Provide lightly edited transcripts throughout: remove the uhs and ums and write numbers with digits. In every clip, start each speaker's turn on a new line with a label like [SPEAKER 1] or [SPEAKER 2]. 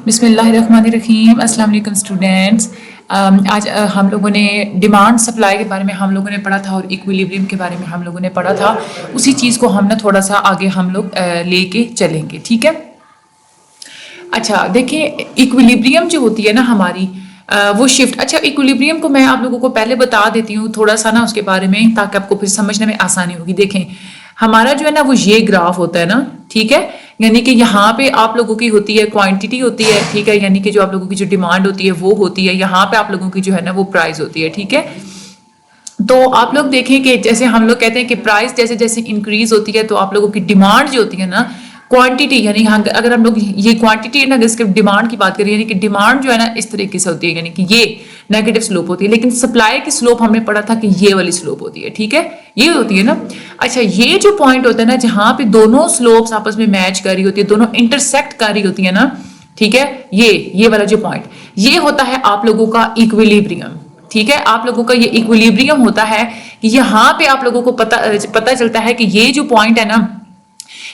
[SPEAKER 1] बिस्मिल्लाहिर्रहमानिर्रहीम। अस्सलाम वालेकुम स्टूडेंट्स। आज हम लोगों ने डिमांड सप्लाई के बारे में हम लोगों ने पढ़ा था और इक्विलिब्रियम के बारे में हम लोगों ने पढ़ा था। उसी चीज़ को हम ना थोड़ा सा आगे हम लोग लेके चलेंगे, ठीक है। अच्छा देखिए, इक्विलिब्रियम जो होती है ना हमारी वो शिफ्ट। अच्छा, इक्विलिब्रियम को मैं आप लोगों को पहले बता देती हूँ थोड़ा सा ना उसके बारे में, ताकि आपको फिर समझने में आसानी होगी। देखें, हमारा जो है ना वो ये ग्राफ होता है ना, ठीक है। यानी कि यहाँ पे आप लोगों की होती है क्वांटिटी होती है, ठीक है। यानी कि जो आप लोगों की जो डिमांड होती है वो होती है, यहाँ पे आप लोगों की जो है ना वो प्राइस होती है, ठीक है। तो आप लोग देखें कि जैसे हम लोग कहते हैं कि प्राइस जैसे जैसे इंक्रीज होती है तो आप लोगों की डिमांड जो होती है ना, क्वांटिटी, यानी अगर हम लोग ये क्वांटिटी है ना, अगर इसके डिमांड की बात करें, यानी कि डिमांड जो है ना इस तरीके से होती है, यानी कि ये नेगेटिव स्लोप होती है। लेकिन सप्लाई की स्लोप हमने पढ़ा था कि ये वाली स्लोप होती है, ठीक है, ये होती है ना। अच्छा, ये जो पॉइंट होता है ना जहां पे दोनों स्लोप्स आपस में मैच कर रही होती है, दोनों इंटरसेक्ट कर रही होती है ना, ठीक है, ये वाला जो पॉइंट, ये होता है आप लोगों का इक्विलिब्रियम, ठीक है। आप लोगों का ये इक्विलिब्रियम होता है कि यहाँ पे आप लोगों को पता चलता है कि ये जो पॉइंट है ना,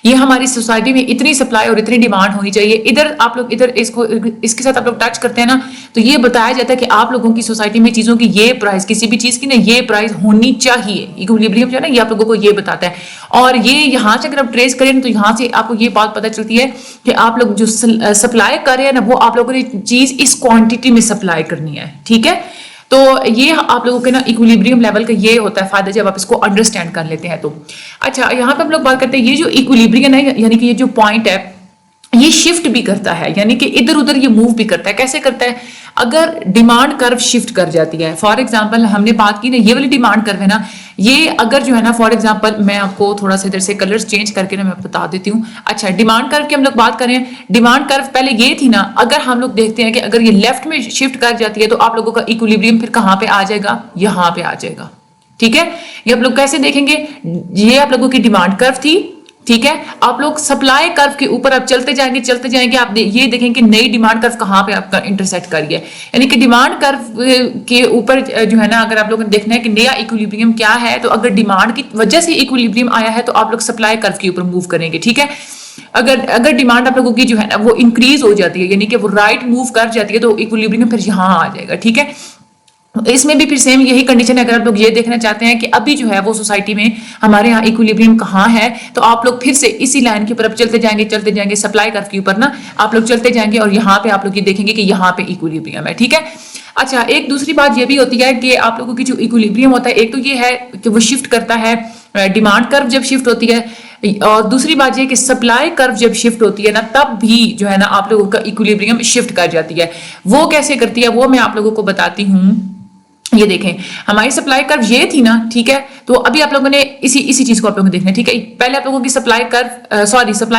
[SPEAKER 1] ये हमारी सोसाइटी में इतनी सप्लाई और इतनी डिमांड होनी चाहिए। इधर आप लोग इधर इसको इसके साथ आप लोग टच करते हैं ना, तो ये बताया जाता है कि आप लोगों की सोसाइटी में चीजों की ये प्राइस, किसी भी चीज की ना ये प्राइस होनी चाहिए। इक्विलिब्रियम जो है ना ये आप लोगों को ये बताता है। और ये यहाँ से अगर आप ट्रेस करें तो यहाँ से आपको ये बात पता चलती है कि आप लोग जो सप्लाई कर रहे हैं ना, वो आप लोगों ने चीज इस क्वांटिटी में सप्लाई करनी है, ठीक है। तो ये आप लोगों के ना इक्विलिब्रियम लेवल का ये होता है फायदा, जब आप इसको अंडरस्टैंड कर लेते हैं तो। अच्छा, यहाँ पे हम लोग बात करते हैं, ये जो इक्विलिब्रियम है, यानी कि ये जो पॉइंट है ये शिफ्ट भी करता है, यानी कि इधर उधर ये मूव भी करता है। कैसे करता है? अगर डिमांड कर्व शिफ्ट कर जाती है, फॉर एग्जांपल हमने बात की ना, ये वाली डिमांड कर्व है ना, ये अगर जो है ना, फॉर एग्जांपल मैं आपको थोड़ा सा इधर से कलर्स चेंज करके ना मैं बता देती हूँ। अच्छा, डिमांड कर्व की हम लोग बात करें, डिमांड कर्व पहले ये थी ना, अगर हम लोग देखते हैं कि अगर ये लेफ्ट में शिफ्ट कर जाती है तो आप लोगों का इक्विलिब्रियम फिर कहाँ पे आ जाएगा? यहाँ पे आ जाएगा, ठीक है। ये आप लोग कैसे देखेंगे? ये आप लोगों की डिमांड कर्व थी, ठीक है। आप लोग सप्लाई कर्व के ऊपर आप चलते जाएंगे, आप ये देखेंगे कि नई डिमांड कर्व कहाँ पे आपका इंटरसेक्ट कर रही है। यानी कि डिमांड कर्व के ऊपर जो है ना, अगर आप लोगों ने देखना है कि नया इक्विलिब्रियम क्या है, तो अगर डिमांड की वजह से इक्विलिब्रियम आया है तो आप लोग सप्लाई कर्व के ऊपर मूव करेंगे, ठीक है। अगर डिमांड आप लोगों की जो है ना वो इंक्रीज हो जाती है, यानी कि वो राइट मूव कर जाती है, तो इक्विलिब्रियम फिर यहाँ आ जाएगा, ठीक है। इसमें भी फिर सेम यही कंडीशन है। अगर आप लोग ये देखना चाहते हैं कि अभी जो है वो सोसाइटी में हमारे यहाँ इक्विलिब्रियम कहाँ है, तो आप लोग फिर से इसी लाइन के ऊपर चलते जाएंगे सप्लाई कर्व के ऊपर ना, आप लोग चलते जाएंगे और यहाँ पे आप लोग ये देखेंगे कि यहाँ पे इक्विलिब्रियम है, ठीक है। अच्छा, एक दूसरी बात ये भी होती है कि आप लोगों की जो इक्विलिब्रियम होता है, एक तो ये है कि वो शिफ्ट करता है डिमांड कर्व जब शिफ्ट होती है, और दूसरी बात ये कि सप्लाई कर्व जब शिफ्ट होती है ना, तब भी जो है ना आप लोगों का इक्विलिब्रियम शिफ्ट कर जाती है। वो कैसे करती है वो मैं आप लोगों को बताती हूँ। ये देखें, हमारी सप्लाई कर्व ये थी ना, ठीक है। तो अभी आप लोगों ने इसी चीज को आप लोगों ने देखना है, ठीक है। पहले आप लोगों की सप्लाई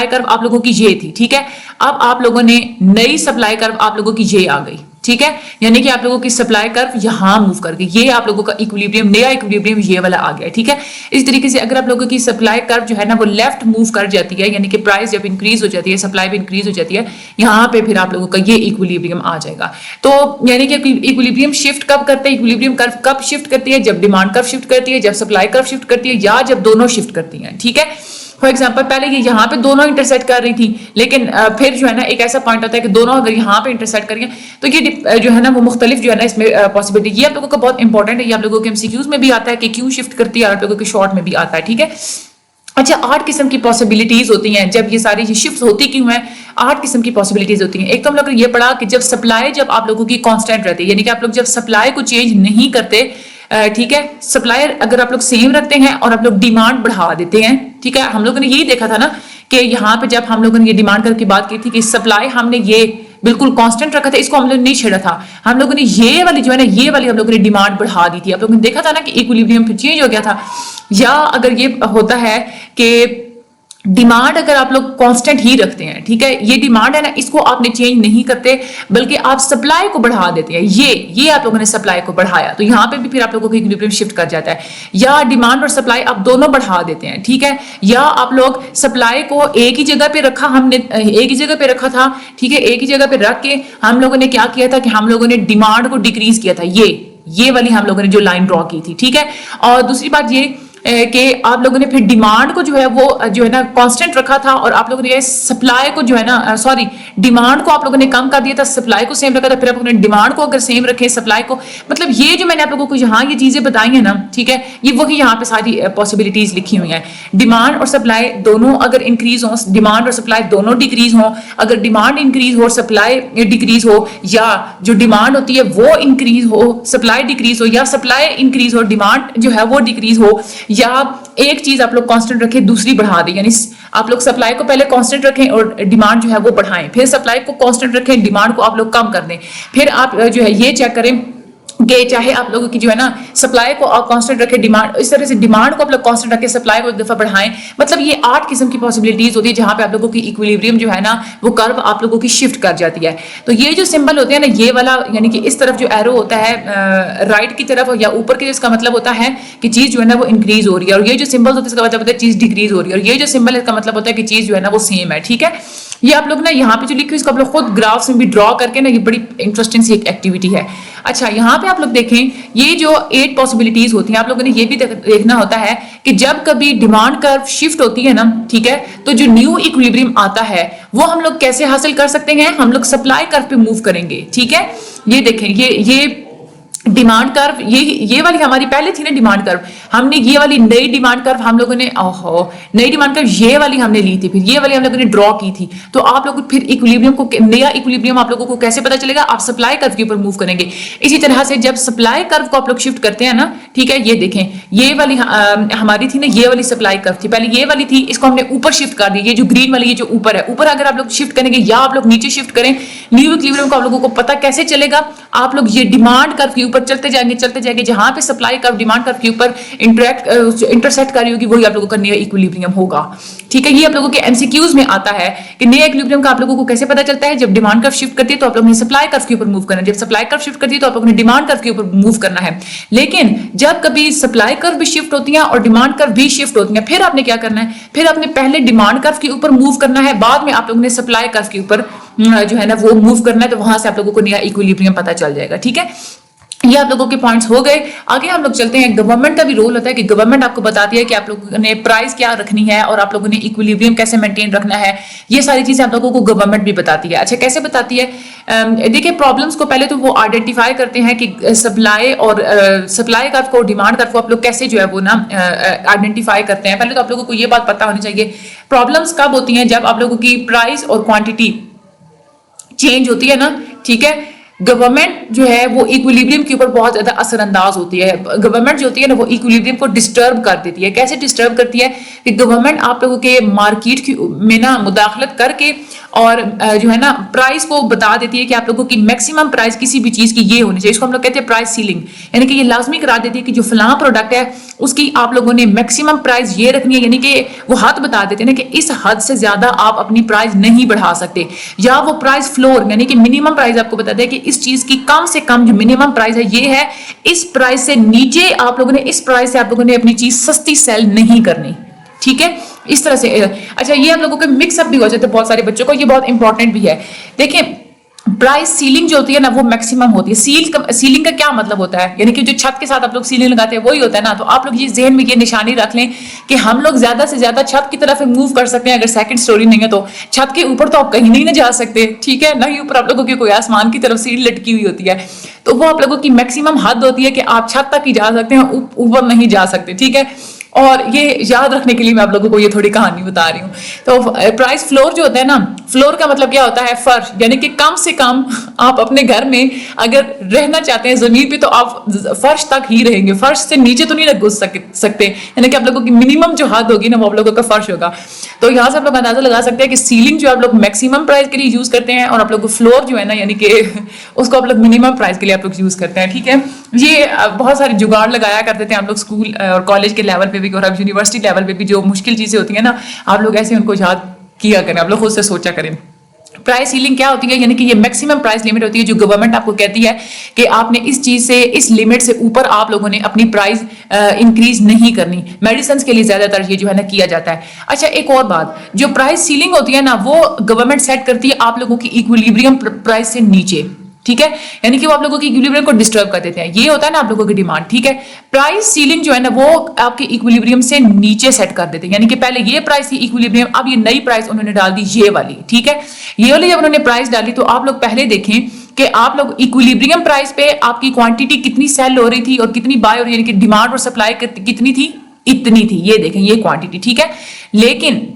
[SPEAKER 1] कर्व आप लोगों की ये थी, ठीक है। अब आप लोगों ने नई सप्लाई कर्व आप लोगों की ये आ गई, ठीक है। यानी कि आप लोगों की सप्लाई कर्व यहां मूव कर गई, ये आप लोगों का इक्विलिब्रियम, नया इक्विलिब्रियम ये वाला आ गया, ठीक है। इस तरीके से अगर आप लोगों की सप्लाई कर्व जो है ना वो लेफ्ट मूव कर जाती है, यानी कि प्राइस जब इंक्रीज हो जाती है, सप्लाई भी इंक्रीज हो जाती है, यहाँ पे फिर आप लोगों का ये इक्विलिब्रियम आ जाएगा। तो यानी कि इक्विलिब्रियम शिफ्ट कब करते हैं, इक्विलिब्रियम कर्व कब शिफ्ट करती है? जब डिमांड कर्व शिफ्ट करती है, जब सप्लाई कर्व शिफ्ट करती है, या जब दोनों शिफ्ट करती है, ठीक है। फॉर एग्जाम्पल पहले ये यहाँ पे दोनों इंटरसेक्ट कर रही थी, लेकिन फिर जो है ना एक ऐसा पॉइंट आता है कि दोनों अगर यहाँ पे इंटरसेक्ट करेंगे तो ये जो है ना वो मुख्तलिफ जो है ना इसमें पॉसिबिलिटी, ये आप लोगों का बहुत इंपॉर्टेंट है, ये आप लोगों के एमसीक्यूज में भी आता है कि क्यों शिफ्ट करती है, आप लोगों के शॉर्ट में भी आता है, ठीक है। अच्छा, 8 किस्म की पॉसिबिलिटीज होती हैं जब ये सारी शिफ्ट होती क्यों है? 8 किस्म की पॉसिबिलिटीज होती हैं। एक तो हम लोग ये पढ़ा कि जब सप्लाई जब आप लोगों की कांस्टेंट रहती है, यानी कि आप लोग जब सप्लाई को चेंज नहीं करते, ठीक है, सप्लायर अगर आप लोग सेम रखते हैं और आप लोग डिमांड बढ़ा देते हैं, ठीक है। हम लोगों ने यही देखा था ना कि यहाँ पे जब हम लोगों ने ये डिमांड करके बात की थी कि सप्लाई हमने ये बिल्कुल कांस्टेंट रखा था, इसको हम लोग नहीं छेड़ा था, हम लोगों ने ये वाली जो है ना ये वाली हम लोगों ने डिमांड बढ़ा दी थी। आप लोगों ने देखा था ना कि इक्विलिब्रियम फिर चेंज हो गया था। या अगर ये होता है कि डिमांड अगर आप लोग कांस्टेंट ही रखते हैं, ठीक है, ये डिमांड है ना इसको आपने चेंज नहीं करते, बल्कि आप सप्लाई को बढ़ा देते हैं, ये आप लोगों ने सप्लाई को बढ़ाया, तो यहाँ पे भी फिर आप लोगों को इक्विलिब्रियम शिफ्ट कर जाता है। या डिमांड और सप्लाई आप दोनों बढ़ा देते हैं, ठीक है। या आप लोग सप्लाई को एक ही जगह पे रखा, हमने एक ही जगह पे रखा था, ठीक है, एक ही जगह पे रख के हम लोगों ने क्या किया था कि हम लोगों ने डिमांड को डिक्रीज किया था, ये वाली हम लोगों ने जो लाइन ड्रॉ की थी, ठीक है। और दूसरी बात ये कि आप लोगों ने फिर डिमांड को जो है वो जो है ना कांस्टेंट रखा था, और आप लोगों ने सप्लाई को जो है ना सॉरी डिमांड को आप लोगों ने कम कर दिया था, सप्लाई को सेम रखा था, फिर आप लोगों ने डिमांड को अगर सेम रखे सप्लाई को, मतलब ये जो मैंने आप लोगों को यहाँ ये चीजें बताई है ना, ठीक है, ये वही यहाँ पे सारी पॉसिबिलिटीज लिखी हुई हैं। डिमांड और सप्लाई दोनों अगर इंक्रीज हो, डिमांड और सप्लाई दोनों डिक्रीज हो, अगर डिमांड इंक्रीज हो सप्लाई डिक्रीज हो, या जो डिमांड होती है वो इंक्रीज हो सप्लाई डिक्रीज हो, या सप्लाई इंक्रीज हो डिमांड जो है वो डिक्रीज हो, या एक चीज आप लोग कांस्टेंट रखें दूसरी बढ़ा दें, यानी आप लोग सप्लाई को पहले कांस्टेंट रखें और डिमांड जो है वो बढ़ाएं, फिर सप्लाई को कांस्टेंट रखें, डिमांड को आप लोग कम कर दें, फिर आप जो है ये चेक करें कि चाहे आप लोगों की जो है ना सप्लाई को आप कांस्टेंट रखें, डिमांड इस तरह से डिमांड को आप लोग कांस्टेंट रखें, सप्लाई को एक दफा बढ़ाएं, मतलब ये 8 किस्म की पॉसिबिलिटीज होती है जहां पे आप लोगों की इक्विलिब्रियम जो है ना वो कर्व आप लोगों की शिफ्ट कर जाती है। तो ये जो सिंबल होते हैं ना, ये वाला यानी कि इस तरफ जो एरो होता है राइट की तरफ या ऊपर की, इसका मतलब होता है कि चीज जो है ना वो इंक्रीज हो रही है, और ये जो सिंबल होता है इसका मतलब होता है चीज डिक्रीज हो रही है, और ये जो सिंबल है इसका मतलब होता है कि चीज जो है ना वो सेम है। ठीक है, ये आप लोग ना यहाँ पे जो लिखी हुई इसको आप लोग खुद ग्राफ्स में भी ड्रॉ करके ना, ये बड़ी इंटरेस्टिंग सी एक एक्टिविटी है। अच्छा, यहाँ पे आप लोग देखें ये जो 8 पॉसिबिलिटीज होती हैं, आप लोगों ने ये भी देखना होता है कि जब कभी डिमांड कर्व शिफ्ट होती है ना, ठीक है, तो जो न्यू इक्विलिब्रियम आता है वो हम लोग कैसे हासिल कर सकते हैं, हम लोग सप्लाई कर्व पे मूव करेंगे। ठीक है, ये देखें ये डिमांड कर्व, ये वाली हमारी पहले थी ना डिमांड कर्व, हमने ये वाली नई डिमांड कर्व हम लोगों ने नई डिमांड कर्व ये वाली हमने ली थी, फिर ये वाली हम लोगों ने ड्रॉ की थी। तो आप लोग फिर इक्विलिब्रियम को, नया इक्विलिब्रियम आप लोगों को कैसे पता चलेगा, आप सप्लाई कर्व के ऊपर मूव करेंगे। इसी तरह से जब सप्लाई कर्व को आप लोग शिफ्ट करते हैं ना, ठीक है, ये देखें ये वाली हमारी थी ना, ये वाली सप्लाई कर्व थी, पहले ये वाली थी, इसको हमने ऊपर शिफ्ट कर दी, ये जो ग्रीन वाली ये जो ऊपर है, ऊपर अगर आप लोग शिफ्ट करेंगे या आप लोग नीचे शिफ्ट करें, न्यू इक्विलिब्रियम को आप लोगों को पता कैसे चलेगा, आप लोग ये डिमांड कर्व के ऊपर चलते जाएंगे, जहां पे सप्लाई कर्व डिमांड कर्व के ऊपर इंटरसेक्ट कर रही होगी वही आप लोगों का नया इक्विलिब्रियम होगा। ठीक है, ये आप लोगों के एमसीक्यूज में आता है कि नया इक्विलिब्रियम का आप लोगों को कैसे पता चलता है, जब डिमांड कर्व शिफ्ट करती है तो आप लोगों ने सप्लाई कर्व के ऊपर मूव करना है, जब सप्लाई कर्व शिफ्ट करती है तो आप लोगों ने डिमांड कर्व के ऊपर मूव करना है। लेकिन जब कभी सप्लाई कर्व भी शिफ्ट होती है और डिमांड कर्व भी शिफ्ट होती है, फिर आपने क्या करना है, फिर आपने पहले डिमांड कर्व के ऊपर मूव करना है, बाद में आप लोगों ने सप्लाई कर्व के ऊपर जो है ना वो मूव करना है, तो वहां से आप लोगों को नया इक्विलिब्रियम पता चल जाएगा। ठीक है, ये आप लोगों के पॉइंट्स हो गए। आगे हम लोग चलते हैं, गवर्नमेंट का भी रोल होता है कि गवर्नमेंट आपको बताती है कि आप लोगों ने प्राइस क्या रखनी है और आप लोगों ने इक्विलिब्रियम कैसे मेंटेन रखना है, ये सारी चीजें आप लोगों को गवर्नमेंट भी बताती है। अच्छा, कैसे बताती है, देखिए प्रॉब्लम्स को पहले तो वो आइडेंटिफाई करते हैं कि सप्लाई और सप्लाई कर्व को, डिमांड कर्व को आप लोग कैसे जो है वो ना आइडेंटिफाई करते हैं। पहले तो आप लोगों को ये बात पता होनी चाहिए प्रॉब्लम्स कब होती हैं, जब आप लोगों की प्राइस और क्वांटिटी चेंज होती है ना, ठीक है, गवर्नमेंट जो है वो इक्विलिब्रियम के ऊपर बहुत ज्यादा असरअंदाज होती है। गवर्नमेंट जो होती है ना वो इक्विलिब्रियम को डिस्टर्ब कर देती है। कैसे डिस्टर्ब करती है कि गवर्नमेंट आप लोगों के मार्केट में ना मुदाखलत करके और जो है ना प्राइस को बता देती है कि आप लोगों की मैक्सिमम प्राइस किसी भी चीज की ये होनी चाहिए। इसको हम लोग कहते हैं प्राइस सीलिंग, यानी कि ये लाजमी करा देती है कि जो फलां प्रोडक्ट है उसकी आप लोगों ने मैक्सिमम प्राइस ये रखनी है, यानी कि वो हद बता देते हैं ना कि इस हद से ज्यादा आप अपनी प्राइस नहीं बढ़ा सकते, या वो प्राइस फ्लोर यानी कि मिनिमम प्राइस आपको बताते हैं कि इस चीज की कम से कम जो मिनिमम प्राइस है ये है, इस प्राइस से नीचे आप लोगों ने, इस प्राइस से आप लोगों ने अपनी चीज सस्ती सेल नहीं करनी। ठीक है, इस तरह से। अच्छा, ये आप लोगों के मिक्सअप भी हो जाते हैं बहुत सारे बच्चों को, ये बहुत इंपॉर्टेंट भी है। देखिए प्राइस सीलिंग जो होती है ना वो मैक्सिमम होती है। सीलिंग का क्या मतलब होता है, यानी कि जो छत के साथ आप लोग सीलिंग लगाते हैं वही होता है ना। तो आप लोग ये ज़हन में ये निशानी रख लें कि हम लोग ज्यादा से ज्यादा छत की तरफ मूव कर सकते हैं। अगर सेकंड स्टोरी नहीं है तो छत के ऊपर तो आप कहीं नहीं ना जा सकते, ठीक है, ना ही ऊपर आप लोगों की कोई आसमान की तरफ सीढ़ी लटकी हुई होती है। तो वो आप लोगों की मैक्सिमम हद होती है कि आप छत तक ही जा सकते हैं, ऊपर नहीं जा सकते। ठीक है, और ये याद रखने के लिए मैं आप लोगों को ये थोड़ी कहानी बता रही हूँ। तो प्राइस फ्लोर जो होता है ना, फ्लोर का मतलब क्या होता है, फर्श, यानी कि कम से कम आप अपने घर में अगर रहना चाहते हैं जमीन पे तो आप फर्श तक ही रहेंगे, फर्श से नीचे तो नहीं घुस सकते, यानी कि आप लोगों की मिनिमम जो हद होगी ना वो आप लोगों का फर्श होगा। तो यहाँ से आप लोग अंदाजा लगा सकते हैं कि सीलिंग जो आप लोग मैक्सिमम प्राइस के लिए यूज करते हैं और आप लोग फ्लोर जो है ना यानी कि उसको आप लोग मिनिमम प्राइस के लिए आप लोग यूज करते हैं। ठीक है, ये बहुत सारे जुगाड़ लगाया करते थे हम लोग स्कूल और कॉलेज के लेवल पे भी, और अब यूनिवर्सिटी लेवल पे भी जो मुश्किल चीजें होती है ना आप लोग ऐसे उनको याद किया करें, आप लोग खुद से सोचा करें। प्राइस सीलिंग क्या होती है, यानी कि ये मैक्सिमम प्राइस लिमिट होती है जो गवर्नमेंट आपको कहती है कि आपने इस चीज से, इस लिमिट से ऊपर आप लोगों ने अपनी प्राइस इंक्रीज नहीं करनी। मेडिसिन के लिए ज्यादातर ये जो है ना किया जाता है। अच्छा, एक और बात, जो प्राइस सीलिंग होती है ना वो गवर्नमेंट सेट करती है आप लोगों की इक्विलिब्रियम प्राइस से नीचे। ठीक है, यानी कि वो आप लोगों की इक्विलिब्रियम को डिस्टर्ब कर देते हैं। ये होता है ना आप लोगों की डिमांड, ठीक है। प्राइस सीलिंग जो है ना वो आपके इक्विलिब्रियम से नीचे सेट कर देते हैं, यानी कि पहले ये प्राइस थी इक्विलिब्रियम, अब ये नई प्राइस उन्होंने डाल दी ये वाली, ठीक है। ये वाली जब उन्होंने प्राइस डाली तो आप लोग पहले देखें कि आप लोग इक्विलिब्रियम प्राइस पे आपकी क्वांटिटी कितनी सेल हो रही थी और कितनी बाय हो रही है, यानी कि डिमांड और सप्लाई कितनी थी, इतनी थी। ये देखें ये क्वांटिटी, ठीक है। लेकिन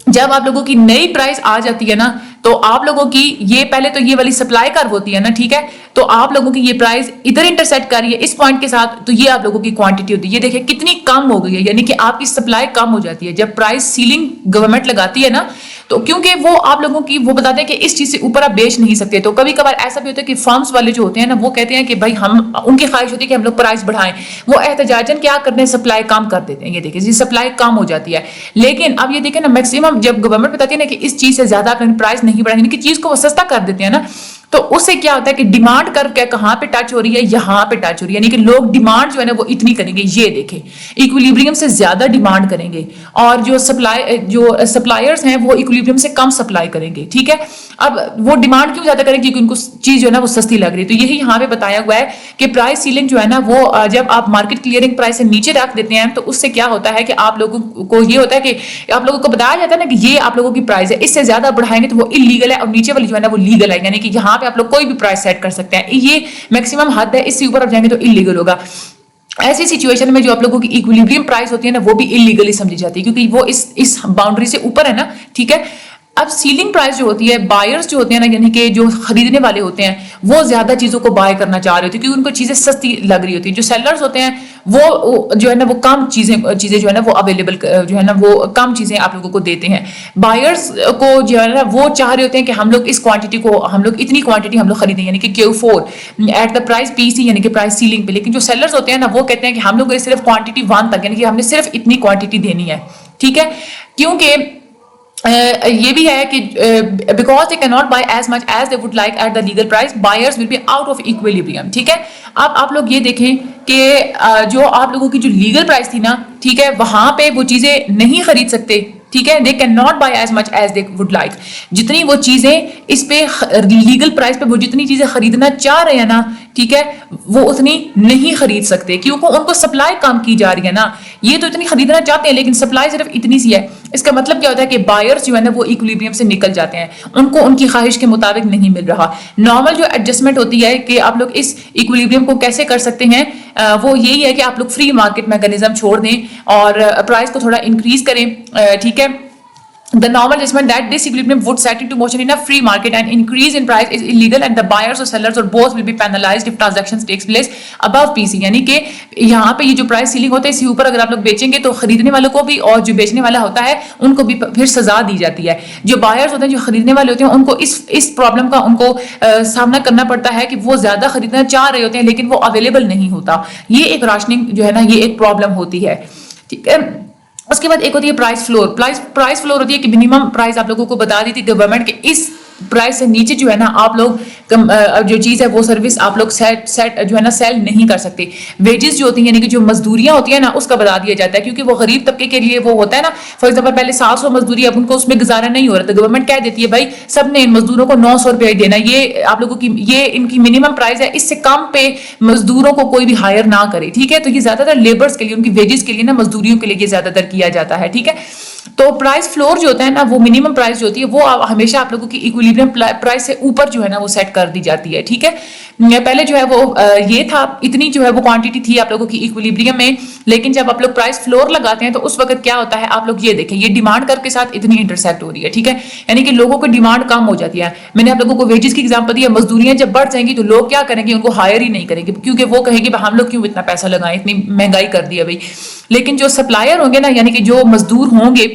[SPEAKER 1] जब आप लोगों की नई प्राइस आ जाती है ना तो आप लोगों की ये पहले तो ये वाली सप्लाई कर्व होती है ना, ठीक है। तो आप लोगों की ये प्राइस इधर इंटरसेक्ट कर रही है इस पॉइंट के साथ, तो ये आप लोगों की क्वांटिटी होती है। ये देखिए कितनी कम हो गई है, यानी कि आपकी सप्लाई कम हो जाती है जब प्राइस सीलिंग गवर्नमेंट लगाती है ना। तो क्योंकि वो आप लोगों की वो बताते हैं कि इस चीज से ऊपर आप बेच नहीं सकते। तो कभी कभार ऐसा भी होता है कि फर्म्स वाले जो होते हैं ना वो कहते हैं कि भाई हम, उनकी ख्वाहिश होती है कि हम लोग प्राइस बढ़ाएं, वो एहतजाजन क्या करते हैं, सप्लाई कम कर देते हैं। ये देखिए सप्लाई कम हो जाती है। लेकिन अब ये देखें ना मैक्सिमम जब गवर्नमेंट बताती है ना कि इस चीज से ज्यादा अपनी प्राइस नहीं बढ़ाएंगे, कि चीज को वो सस्ता कर देते हैं ना, तो उससे क्या होता है कि डिमांड कर्व क्या कहां पे टच हो रही है, यहां पे टच हो रही है, यानी कि लोग डिमांड जो है ना वो इतनी करेंगे, ये देखें इक्विलिब्रियम से ज्यादा डिमांड करेंगे और जो सप्लायर्स हैं वो इक्विलिब्रियम से कम सप्लाई करेंगे, ठीक है। अब वो डिमांड क्यों ज्यादा करेंगे, क्योंकि उनको चीज जो है ना वो सस्ती लग रही है। तो यही यहाँ पे बताया हुआ है कि प्राइस सीलिंग जो है ना वो जब आप मार्केट क्लियरिंग प्राइस से नीचे रख देते हैं तो उससे क्या होता है कि आप लोगों को ये होता है कि आप लोगों को बताया जाता है ना कि ये आप लोगों की प्राइस है, इससे ज्यादा बढ़ाएंगे तो वो इलीगल है और नीचे वाली जो है ना वो लीगल है, यानी कि यहाँ पे आप लोग कोई भी प्राइस सेट कर सकते हैं। ये मैक्सिमम हद है, इससे ऊपर आप जाएंगे तो इलीगल होगा। ऐसी सिचुएशन में जो आप लोगों की इक्विलिब्रियम प्राइस होती है ना वो भी इलीगली समझी जाती है, क्योंकि वो इस बाउंड्री से ऊपर है ना, ठीक है। अब सीलिंग प्राइस जो होती है, बायर्स जो होते हैं ना, यानी कि जो खरीदने वाले होते हैं वो ज्यादा चीजों को बाय करना चाह रहे होते हैं क्योंकि उनको चीजें सस्ती लग रही होती है। जो सेलर्स होते हैं वो जो है ना वो कम चीजें जो है ना वो अवेलेबल जो है ना वो कम चीजें आप लोगों को देते हैं। बायर्स को जो है ना वो चाह रहे होते हैं कि हम लोग इस क्वांटिटी को, हम लोग इतनी क्वांटिटी हम लोग खरीदें, यानी कि Q4 at the price PC, यानी कि प्राइस सीलिंग पे। लेकिन जो सेलर्स होते हैं ना वो कहते हैं कि हम लोग सिर्फ क्वांटिटी 1 तक, यानी कि हमने सिर्फ इतनी क्वांटिटी देनी है, ठीक है। क्योंकि ये भी है कि because they can not buy as much as they would like at the legal price, buyers will be out of equilibrium, ठीक है। अब आप लोग ये देखें कि जो आप लोगों की जो लीगल प्राइस थी ना, ठीक है, वहां पे वो चीजें नहीं खरीद सकते, ठीक है। They can not buy as much as they would like, जितनी वो चीजें इस पे लीगल प्राइस पे वो जितनी चीजें खरीदना चाह रहे हैं ना, ठीक है, वो उतनी नहीं खरीद सकते क्योंकि उनको सप्लाई कम की जा रही है ना। ये तो इतनी खरीदना चाहते हैं लेकिन सप्लाई सिर्फ इतनी सी है। इसका मतलब क्या होता है कि बायर्स जो है ना वो इक्विलिब्रियम से निकल जाते हैं, उनको उनकी ख्वाहिश के मुताबिक नहीं मिल रहा। नॉर्मल जो एडजस्टमेंट होती है कि आप लोग इस इक्विलिब्रियम को कैसे कर सकते हैं, वो यही है कि आप लोग फ्री मार्केट मैकेनिज्म छोड़ दें और प्राइस को थोड़ा इंक्रीज करें, ठीक है। The normal adjustment that this equilibrium would set into motion in a free market and increase in price is illegal and the buyers or sellers or both will be penalized if transactions takes place above PC, यानी कि यहाँ पे ये जो price ceiling होता है इसके ऊपर अगर आप लोग बेचेंगे तो खरीदने वालों को भी और जो बेचने वाला होता है उनको भी फिर सजा दी जाती है। जो बायर्स होते हैं, जो खरीदने वाले होते हैं, उनको इस प्रॉब्लम का उनको सामना करना पड़ता है कि वो ज्यादा खरीदना चाह रहे होते हैं लेकिन वो अवेलेबल नहीं होता। ये एक राशनिंग जो है ना ये एक प्रॉब्लम होती है, ठीक है। उसके बाद एक होती है प्राइस फ्लोर। प्राइस फ्लोर होती है कि मिनिमम प्राइस आप लोगों को बता दी थी गवर्नमेंट के, इस प्राइस से नीचे जो है ना आप लोग जो चीज है वो सर्विस आप लोग सेट जो है ना सेल नहीं कर सकते। वेजेस जो होती हैं यानी कि जो मजदूरियां होती है ना उसका बता दिया जाता है क्योंकि वो गरीब तबके के लिए वो होता है ना। फॉर एग्जाम्पल पहले 700 मजदूरी, अब उनको उसमें गुजारा नहीं हो रहा तो गवर्नमेंट कह देती है भाई सबने इन मजदूरों को 900 रुपये देना, ये आप लोगों की ये इनकी मिनिमम प्राइस है, इससे कम पे मजदूरों को कोई भी हायर ना करे, ठीक है। तो ये ज्यादातर लेबर्स के लिए, उनकी वेजेस के लिए ना, मजदूरियों के लिए ये ज्यादातर किया जाता है, ठीक है। तो प्राइस फ्लोर जो होता है ना वो मिनिमम प्राइस जो होती है वो हमेशा आप लोगों की इक्विलिब्रियम प्राइस से ऊपर जो है ना वो सेट कर दी जाती है, ठीक है। पहले जो है वो ये था, इतनी जो है वो क्वांटिटी थी आप लोगों की इक्विलिब्रियम में, लेकिन जब आप लोग प्राइस फ्लोर लगाते हैं तो उस वक्त क्या होता है, आप लोग ये देखें, ये डिमांड कर्व के साथ इतनी इंटरसेक्ट हो रही है, ठीक है। यानी कि लोगों को डिमांड कम हो जाती है। मैंने आप लोगों को वेजेस की एग्जांपल दी है, मजदूरियां जब बढ़ जाएंगी तो लोग क्या करेंगे, उनको हायर ही नहीं करेंगे क्योंकि वो कहेंगे हम लोग क्यों इतना पैसा लगाएं, इतनी महंगाई कर दी है भाई। लेकिन जो सप्लायर होंगे ना, यानी कि जो मजदूर होंगे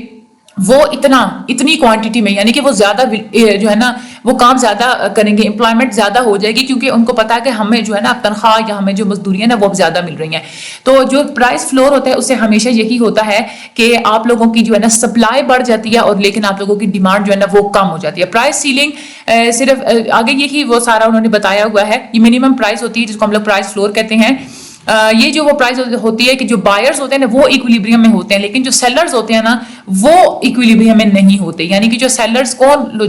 [SPEAKER 1] वो इतनी क्वांटिटी में, यानी कि वो ज्यादा जो है ना वो काम ज्यादा करेंगे, एम्प्लॉयमेंट ज्यादा हो जाएगी क्योंकि उनको पता है कि हमें जो है ना तनख्वाह या हमें जो मजदूरी है ना वो ज्यादा मिल रही है। तो जो प्राइस फ्लोर होता है उससे हमेशा यही होता है कि आप लोगों की जो है ना सप्लाई बढ़ जाती है और लेकिन आप लोगों की डिमांड जो है ना वो कम हो जाती है। प्राइस सीलिंग सिर्फ आगे यही वो सारा उन्होंने बताया हुआ है, ये मिनिमम प्राइस होती है जिसको हम लोग प्राइस फ्लोर कहते हैं। ये जो वो प्राइस होती है कि जो बायर्स होते हैं ना वो इक्विलिब्रियम में होते हैं, लेकिन जो सेलर्स होते हैं ना वो इक्विलिब्रियम में नहीं होते। यानी कि जो सेलर्स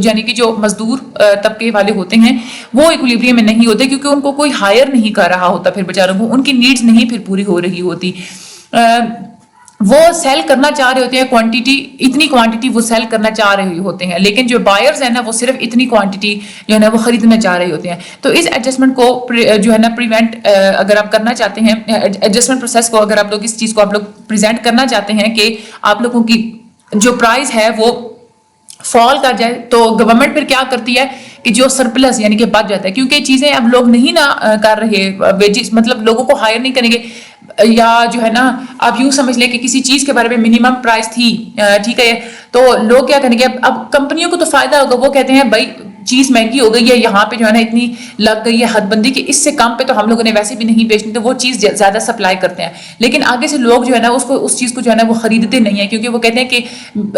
[SPEAKER 1] यानी कि जो मजदूर तबके वाले होते हैं वो इक्विलिब्रियम में नहीं होते, क्योंकि उनको कोई हायर नहीं कर रहा होता, फिर बेचारों को उनकी नीड्स नहीं फिर पूरी हो रही होती। वो सेल करना चाह रहे होते हैं क्वांटिटी, इतनी क्वांटिटी वो सेल करना चाह रहे होते हैं, लेकिन जो बायर्स है ना वो सिर्फ इतनी क्वांटिटी जो है ना वो खरीदना चाह रहे होते हैं। तो इस एडजस्टमेंट को जो है ना प्रिवेंट अगर आप करना चाहते हैं, एडजस्टमेंट प्रोसेस को अगर आप लोग इस चीज को आप लोग प्रेजेंट करना चाहते हैं कि आप लोगों की जो प्राइस है वो फॉल कर जाए, तो गवर्नमेंट फिर क्या करती है कि जो सरप्लस यानी कि बच जाता है, क्योंकि चीजें अब लोग नहीं ना कर रहे, वेजेस मतलब लोगों को हायर नहीं करेंगे, या जो है ना आप यूं समझ लें कि किसी चीज के बारे में मिनिमम प्राइस थी, ठीक है, तो लोग क्या करेंगे, अब कंपनियों को तो फायदा होगा, वो कहते हैं भाई चीज महंगी हो गई है, यहाँ पे जो है ना इतनी लग गई है हदबंदी की, इससे कम पे तो हम लोगों ने वैसे भी नहीं बेचनी, तो वो चीज ज्यादा सप्लाई करते हैं। लेकिन आगे से लोग जो है ना उसको उस चीज को जो है ना वो खरीदते नहीं है, क्योंकि वो कहते हैं कि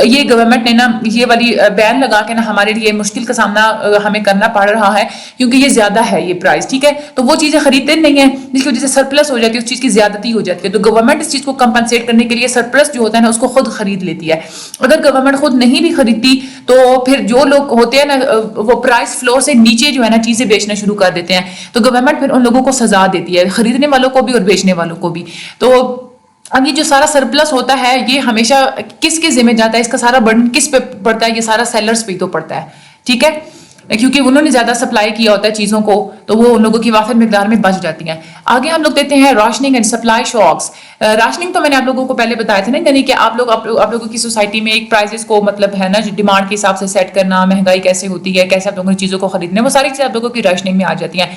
[SPEAKER 1] ये गवर्नमेंट ने ना ये वाली बैन लगा के ना हमारे लिए मुश्किल का सामना हमें करना पड़ रहा है, क्योंकि ये ज्यादा है ये प्राइस, ठीक है, तो वो चीजें खरीदते नहीं है, जिसकी वजह से सरप्लस हो जाती है, उस चीज की ज्यादती हो जाती है। तो गवर्नमेंट इस चीज को कंपनसेट करने के लिए सरप्लस जो होता है ना उसको खुद खरीद लेती है। अगर गवर्नमेंट खुद नहीं भी खरीदती तो फिर जो लोग होते हैं ना वो प्राइस फ्लोर से नीचे जो है ना चीजें बेचना शुरू कर देते हैं, तो गवर्नमेंट फिर उन लोगों को सजा देती है, खरीदने वालों को भी और बेचने वालों को भी। तो अब ये जो सारा सरप्लस होता है ये हमेशा किसके जिम्मे जाता है, इसका सारा बर्डन किस पे पड़ता है, ये सारा सेलर्स पे तो पड़ता है, ठीक है, क्योंकि उन्होंने ज्यादा सप्लाई किया होता है चीजों को, तो वो उन लोगों की वाफिर मिकदार में बच जाती हैं। आगे हम लोग देते हैं rationing and supply shocks. Rationing तो मैंने आप लोगों को पहले बताया था ना, यानी कि आप लोगों की सोसाइटी में एक प्राइसेस को मतलब है ना डिमांड के हिसाब से सेट करना, महंगाई कैसे होती है, कैसे आप लोगों की चीजों को खरीदने, वो सारी चीजें आप लोगों की राशनिंग में आ जाती हैं।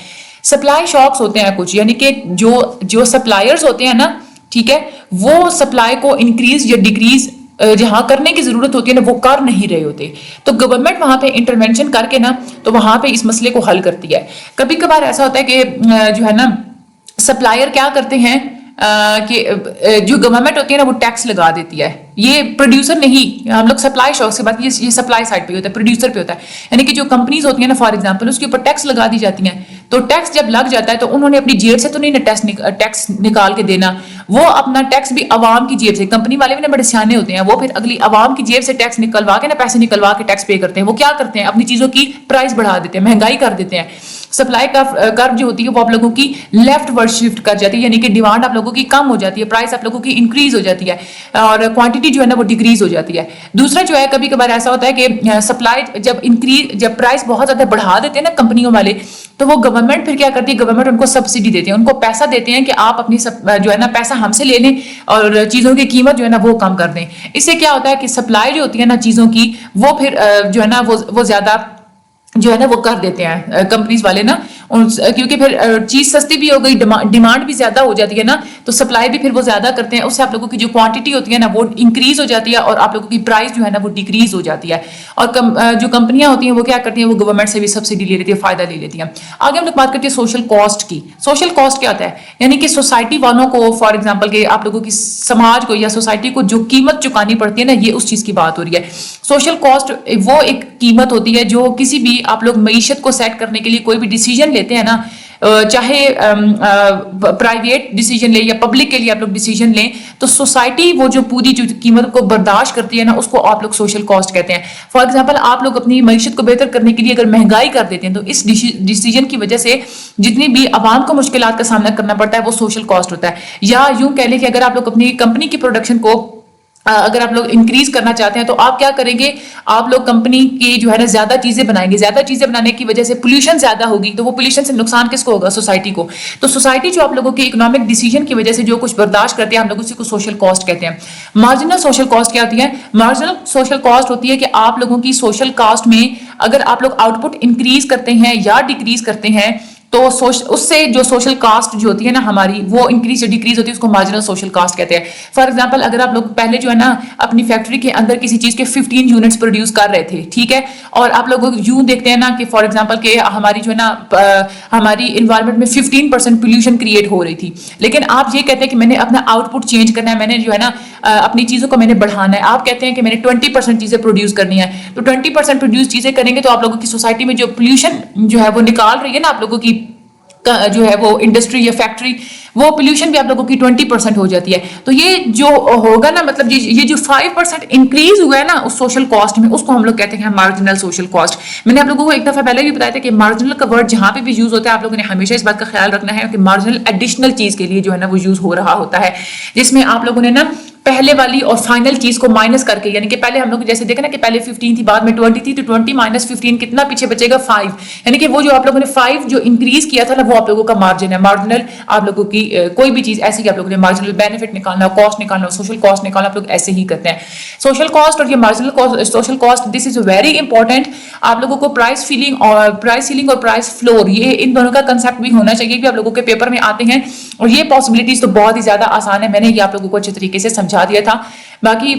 [SPEAKER 1] सप्लाई शॉक्स होते हैं कुछ, यानी कि जो सप्लायर्स होते हैं ना, ठीक है, वो सप्लाई को इंक्रीज या डिक्रीज जहां करने की जरूरत होती है ना वो कर नहीं रहे होते, तो गवर्नमेंट वहां पे इंटरवेंशन करके ना तो वहां पे इस मसले को हल करती है। कभी कभार ऐसा होता है कि जो है ना सप्लायर क्या करते हैं कि जो गवर्नमेंट होती है ना वो टैक्स लगा देती है, ये प्रोड्यूसर नहीं, हम लोग सप्लाई शॉक से बात, ये सप्लाई साइड पे होता है, प्रोड्यूसर पे होता है, यानी कि जो कंपनीज होती है ना फॉर एग्जांपल उसके ऊपर टैक्स लगा दी जाती हैं, तो टैक्स जब लग जाता है तो उन्होंने अपनी जेब से तो नहीं ना टैक्स निकाल के देना, वो अपना टैक्स भी अवाम की जेब से, कंपनी वाले भी ना बड़े सियाने होते हैं, वो फिर अगली अवाम की जेब से टैक्स निकलवा के ना पैसे निकलवा के टैक्स पे करते हैं। वो क्या करते हैं, अपनी चीजों की प्राइस बढ़ा देते हैं, महंगाई कर देते हैं, सप्लाई कर्व जो होती है वो आप लोगों की लेफ्ट वर्ड शिफ्ट कर जाती है, यानी कि डिमांड आप लोगों की कम हो जाती है, प्राइस आप लोगों की इंक्रीज हो जाती है और क्वांटिटी जो है ना वो डिक्रीज हो जाती है। दूसरा जो है कभी कभार ऐसा होता है कि सप्लाई जब प्राइस बहुत ज्यादा बढ़ा देते हैं ना कंपनियों वाले, तो वो गवर्नमेंट फिर क्या करती है, गवर्नमेंट उनको सब्सिडी देती है, उनको पैसा देते हैं कि आप अपनी जो है ना पैसा हमसे ले लें और चीजों की कीमत जो है ना वो कम कर दें। इससे क्या होता है कि सप्लाई जो होती है ना चीजों की वो फिर जो है ना वो ज्यादा जो है ना वो कर देते हैं कंपनीज वाले ना, क्योंकि फिर चीज सस्ती भी हो गई, डिमांड भी ज्यादा हो जाती है ना, तो सप्लाई भी फिर वो ज्यादा करते हैं, उससे आप लोगों की जो क्वांटिटी होती है ना वो इंक्रीज हो जाती है और आप लोगों की प्राइस जो है ना वो डिक्रीज हो जाती है। और जो कंपनियां होती हैं वो क्या करती हैं, वो गवर्नमेंट से भी सब्सिडी ले लेती है, फायदा ले लेती है। आगे हम लोग बात करते हैं सोशल कॉस्ट की। सोशल कॉस्ट क्या होता है, यानी कि सोसाइटी वालों को फॉर एग्जाम्पल के आप लोगों की समाज को या सोसाइटी को जो कीमत चुकानी पड़ती है ना, ये उस चीज की बात हो रही है। सोशल कॉस्ट वो एक कीमत होती है जो किसी भी आप लोग मईशत को सेट करने के लिए कोई भी डिसीजन लेते हैं ना, चाहे प्राइवेट डिसीजन ले या पब्लिक के लिए आप लोग डिसीजन लें, तो सोसाइटी वो जो पूरी जो कीमत को बर्दाश्त करती है ना उसको आप लोग सोशल कॉस्ट कहते हैं। फॉर एग्जांपल आप लोग अपनी मईशत को बेहतर करने के लिए अगर महंगाई कर देते हैं तो इस डिसीजन की वजह से जितनी भी आवाम को मुश्किलात का सामना करना पड़ता है वो सोशल कॉस्ट होता है। या यूं कह लें कि अगर आप लोग अपनी कंपनी की प्रोडक्शन को अगर आप लोग इंक्रीज करना चाहते हैं तो आप क्या करेंगे, आप लोग कंपनी की जो है ना ज्यादा चीजें बनाएंगे, ज्यादा चीजें बनाने की वजह से पोल्यूशन ज्यादा होगी, तो वो पोल्यूशन से नुकसान किसको होगा, सोसाइटी को। तो सोसाइटी जो आप लोगों के इकोनॉमिक डिसीजन की वजह से जो कुछ बर्दाश्त करते हैं हम लोग उसी को सोशल कॉस्ट कहते हैं। मार्जिनल सोशल कॉस्ट क्या होती है, मार्जिनल सोशल कॉस्ट होती है कि आप लोगों की सोशल कॉस्ट में अगर आप लोग आउटपुट इंक्रीज करते हैं या डिक्रीज करते हैं तो उससे जो सोशल कास्ट जो होती है ना हमारी वो इंक्रीज या डिक्रीज होती है, उसको मार्जिनल सोशल कास्ट कहते हैं। फॉर एग्जांपल अगर आप लोग पहले जो है ना अपनी फैक्ट्री के अंदर किसी चीज के 15 यूनिट्स प्रोड्यूस कर रहे थे, ठीक है, और आप लोग यूं देखते हैं ना कि फॉर एग्जांपल के हमारी जो है ना हमारी इन्वायरमेंट में 15% पोल्यूशन क्रिएट हो रही थी, लेकिन आप ये कहते हैं कि मैंने अपना आउटपुट चेंज करना है, मैंने जो है ना अपनी चीजों को मैंने बढ़ाना है, आप कहते हैं कि मैंने 20% चीजें प्रोड्यूस करनी है, तो 20% प्रोड्यूस चीजें करेंगे तो आप लोगों की सोसाइटी में जो पोल्यूशन जो है वो निकाल रही है ना आप लोगों की जो है वो इंडस्ट्री या फैक्ट्री, वो पोल्यूशन भी आप लोगों की 20% हो जाती है। तो ये जो होगा ना, मतलब ये जो 5% इंक्रीज हुआ है ना उस सोशल कॉस्ट में, उसको हम लोग कहते हैं मार्जिनल सोशल कॉस्ट। मैंने आप लोगों को एक दफा पहले भी बताया था कि मार्जिनल का वर्ड जहां पे भी यूज होता है, आप लोगों ने हमेशा इस बात का ख्याल रखना है कि मार्जिनल एडिशनल चीज के लिए जो है ना वो यूज हो रहा होता है, जिसमें आप लोगों ने ना पहले वाली और फाइनल चीज को माइनस करके, यानी कि पहले हम लोग जैसे देखा ना कि पहले 15 थी, बाद में 20 थी, तो 20 माइनस 15 कितना पीछे बचेगा 5, यानी कि वो जो आप लोगों ने 5 जो इंक्रीज किया था ना, वो आप लोगों का मार्जिन है। मार्जिनल आप लोगों की कोई भी चीज ऐसी कि आप लोगों ने मार्जिनल बेनिफिट निकालना, कॉस्ट निकालना, सोशल कॉस्ट निकालना, आप लोग ऐसे ही करते हैं। सोशल कॉस्ट और ये marginal cost, social cost, this is very important. आप लोगों को प्राइस सीलिंग और प्राइस फ्लोर, ये इन दोनों का कंसेप्ट भी होना चाहिए कि आप लोगों के पेपर में आते हैं, और ये पॉसिबिलिटीज तो बहुत ही ज्यादा आसान है, मैंने ये आप लोगों को अच्छे तरीके से समझा दिया था। बाकी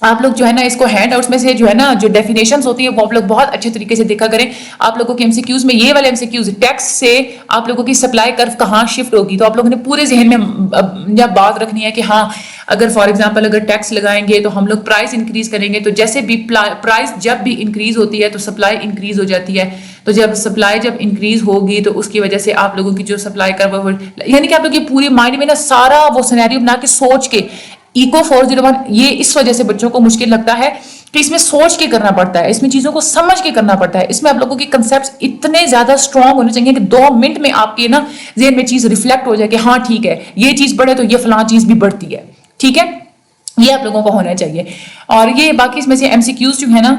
[SPEAKER 1] आप लोग जो है ना इसको हैंड आउट्स में से जो है ना जो डेफिनेशंस होती है वो आप लोग बहुत अच्छे तरीके से देखा करें। आप लोगों के एमसीक्यूज में ये वाले एमसीक्यूज, टैक्स से आप लोगों की सप्लाई कर्व कहाँ शिफ्ट होगी, तो आप लोगों ने पूरे जहन में या बात रखनी है कि हाँ, अगर फॉर एग्जांपल अगर टैक्स लगाएंगे तो हम लोग प्राइस इंक्रीज करेंगे, तो जैसे भी प्राइस जब भी इंक्रीज होती है तो सप्लाई इंक्रीज हो जाती है, तो जब सप्लाई जब इंक्रीज होगी तो उसकी वजह से आप लोगों की जो सप्लाई कर्व, यानी कि आप लोग ये पूरी माइंड में ना सारा वो सिनेरियो बना के सोच के, इको 401 ये इस वजह से बच्चों को मुश्किल लगता है कि इसमें सोच के करना पड़ता है, इसमें चीजों को समझ के करना पड़ता है, इसमें आप लोगों के कंसेप्ट्स इतने ज्यादा स्ट्रांग होने चाहिए कि 2 मिनट में आपके ना ज़हन में चीज रिफ्लेक्ट हो जाए कि हाँ ठीक है, ये चीज बढ़े तो ये फलां चीज भी बढ़ती है, ठीक है, ये आप लोगों को होना चाहिए। और ये बाकी इसमें से एमसीक्यूज जो है ना,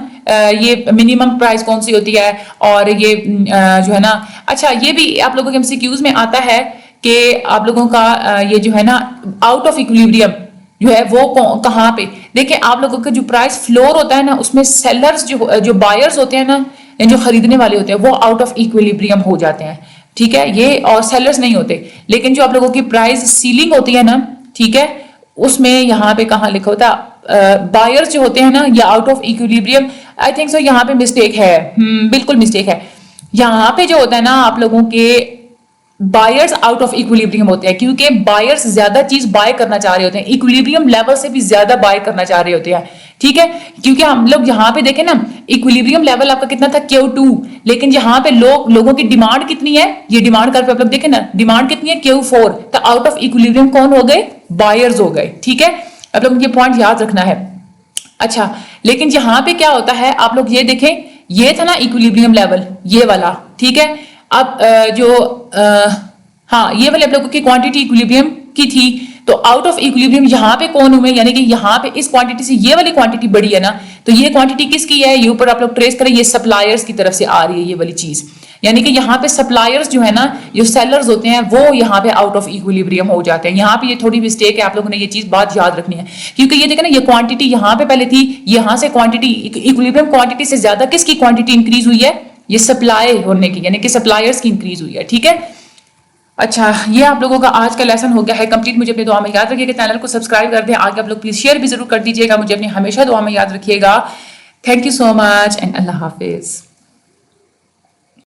[SPEAKER 1] ये मिनिमम प्राइस कौन सी होती है, और ये जो है ना, अच्छा ये भी आप लोगों के एमसीक्यूज में आता है कि आप लोगों का ये जो है ना आउट ऑफ इक्विलिब्रियम जो है वो कहाँ पे, देखिए आप लोगों का जो प्राइस फ्लोर होता है ना, उसमें सेलर्स जो बायर्स होते हैं ना, जो खरीदने वाले होते हैं, वो आउट ऑफ इक्विलिब्रियम हो जाते हैं, ठीक है, ये और सेलर्स नहीं होते। लेकिन जो आप लोगों की प्राइस सीलिंग होती है ना, ठीक है, उसमें यहाँ पे कहाँ लिखा होता है, बायर्स जो होते हैं ना, या out of equilibrium, I think so यहाँ पे मिस्टेक है, बिल्कुल मिस्टेक है। यहाँ पे जो होता है ना आप लोगों के बायर्स आउट ऑफ इक्विलिब्रियम होते हैं, क्योंकि बायर्स ज्यादा चीज बाय करना चाह रहे होते हैं, इक्विलिब्रियम लेवल से भी ज्यादा बाय करना चाह रहे होते हैं, ठीक है, क्योंकि हम लोग यहाँ पे देखें ना, इक्विलिब्रियम लेवल आपका कितना था Q2, लेकिन यहाँ पे लोगों की डिमांड कितनी है, ये डिमांड कर्व पे आप लोग देखें ना, डिमांड कितनी है Q4, तो आउट ऑफ इक्विलिब्रियम कौन हो गए, बायर्स हो गए, ठीक है, आप लोग ये पॉइंट याद रखना है। अच्छा, लेकिन यहाँ पे क्या होता है, आप लोग ये देखें, ये था ना इक्विलिब्रियम लेवल, ये वाला, ठीक है, अब हाँ ये वाले आप लोगों की क्वांटिटी इक्विलिब्रियम की थी, तो आउट ऑफ इक्विलिब्रियम यहाँ पे कौन हुए, यानी कि यहाँ पे इस क्वांटिटी से ये वाली क्वांटिटी बढ़ी है ना, तो ये क्वांटिटी किसकी है, ये ऊपर आप लोग ट्रेस करें, ये सप्लायर्स की तरफ से आ रही है ये वाली चीज, यानी कि यहाँ पे सप्लायर्स जो है ना, जो सेलर्स होते हैं, वो यहाँ पे आउट ऑफ इक्विलिब्रियम हो जाते हैं। यहाँ पे ये थोड़ी मिस्टेक है, आप लोगों ने ये चीज बात याद रखनी है, क्योंकि ये देखें ना, ये क्वांटिटी यहाँ पे पहले थी, यहाँ से क्वांटिटी इक्विलिब्रियम क्वांटिटी से ज्यादा किसकी क्वांटिटी इंक्रीज हुई है, ये सप्लाई होने की, यानी कि सप्लायर्स की इंक्रीज हुई है, ठीक है। अच्छा, ये आप लोगों का आज का लेसन हो गया है कंप्लीट। मुझे अपनी दुआ में याद रखिएगा, चैनल को सब्सक्राइब कर दें, आगे आप लोग प्लीज शेयर भी जरूर कर दीजिएगा, मुझे अपनी हमेशा दुआ में याद रखिएगा। Thank you so much and Allah Hafiz.